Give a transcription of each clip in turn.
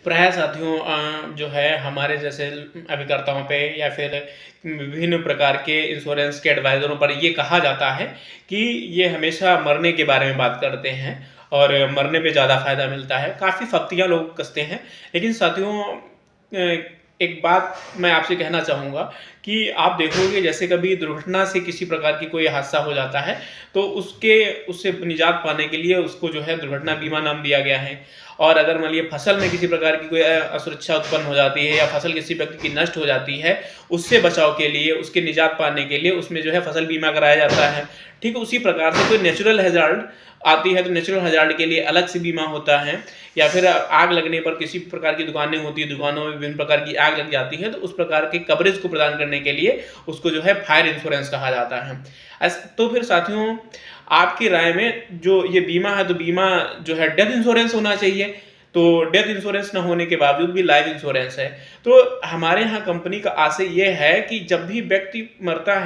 प्रायः साथियों जो है हमारे जैसे अभिकर्ताओं पे या फिर विभिन्न प्रकार के इंश्योरेंस के एडवाइज़रों पर ये कहा जाता है कि ये हमेशा मरने के बारे में बात करते हैं और मरने पे ज़्यादा फ़ायदा मिलता है। काफ़ी फक्तियाँ लोग कसते हैं। लेकिन साथियों एक बात मैं आपसे कहना चाहूँगा कि आप देखोगे जैसे कभी दुर्घटना से किसी प्रकार की कोई हादसा हो जाता है, तो उससे निजात पाने के लिए उसको जो है दुर्घटना बीमा नाम दिया गया है। और अगर मान लीजिए फसल में किसी प्रकार की कोई असुरक्षा उत्पन्न हो जाती है या फसल किसी व्यक्ति की नष्ट हो जाती है, उससे बचाव के लिए, उसकी निजात पाने के लिए उसमें जो है फसल बीमा कराया जाता है। ठीक उसी प्रकार से कोई नेचुरल हैज़ार्ड आती है तो नेचुरल हैज़ार्ड के लिए अलग से बीमा होता है, या फिर आग लगने पर किसी प्रकार की दुकानें होती हैं, दुकानों में विभिन्न प्रकार की आग लग जाती है, तो उस प्रकार के कवरेज को प्रदान करने के लिए उसको जो है फायर इंश्योरेंस कहा जाता है। तो फिर साथियों, आपकी राय में जो ये बीमा है, तो बीमा जो है डेथ इंश्योरेंस होना चाहिए, तो डेथ इंश्योरेंस ना होने के बावजूद भी लाइफ इंश्योरेंस है। तो हमारे यहाँ कंपनी का आशय ये है कि जब भी व्यक्ति मरता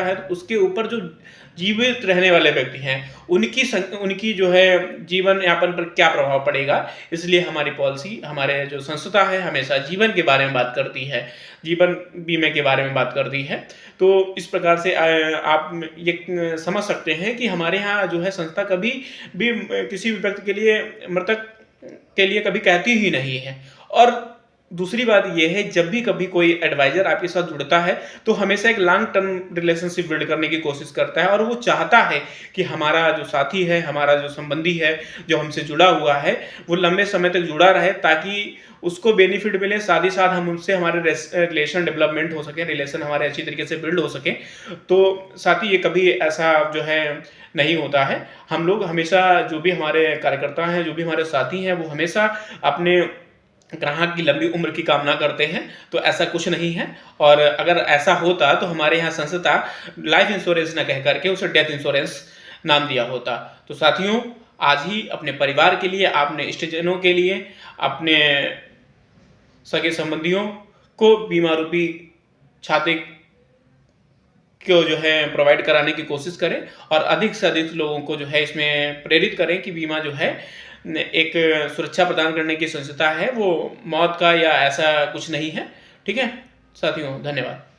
है तो उसके ऊपर जो जीवित रहने वाले व्यक्ति हैं, उनकी जो है जीवन यापन पर क्या प्रभाव पड़ेगा, इसलिए हमारी पॉलिसी, हमारे जो संस्था है, हमेशा जीवन के बारे में बात करती है, जीवन बीमे के बारे में बात करती है। तो इस प्रकार से आप ये समझ सकते हैं कि हमारे यहाँ जो है संस्था कभी भी किसी भी व्यक्ति के लिए, मृतक के लिए कभी कहती ही नहीं है। और दूसरी बात ये है, जब भी कभी कोई एडवाइज़र आपके साथ जुड़ता है, तो हमेशा एक लॉन्ग टर्म रिलेशनशिप बिल्ड करने की कोशिश करता है और वो चाहता है कि हमारा जो साथी है, हमारा जो संबंधी है, जो हमसे जुड़ा हुआ है, वो लंबे समय तक जुड़ा रहे, ताकि उसको बेनिफिट मिले, साथ ही साथ हम उनसे हमारे रिलेशन डेवलपमेंट हो सके, रिलेशन हमारे अच्छी तरीके से बिल्ड हो सके। तो साथ ही ये कभी ऐसा जो है नहीं होता है। हम लोग हमेशा, जो भी हमारे कार्यकर्ता हैं, जो भी हमारे साथी हैं, वो हमेशा अपने ग्राहक की लंबी उम्र की कामना करते हैं। तो ऐसा कुछ नहीं है, और अगर ऐसा होता तो हमारे यहाँ संस्था लाइफ इंश्योरेंस न कह करके उसे डेथ इंश्योरेंस नाम दिया होता। तो साथियों, आज ही अपने परिवार के लिए, अपने इष्टजनों के लिए, अपने सगे संबंधियों को बीमा रूपी छाते को जो है प्रोवाइड कराने की कोशिश करें, और अधिक से अधिक लोगों को जो है इसमें प्रेरित करें कि बीमा जो है एक सुरक्षा प्रदान करने की संस्था है, वो मौत का या ऐसा कुछ नहीं है। ठीक है साथियों, धन्यवाद।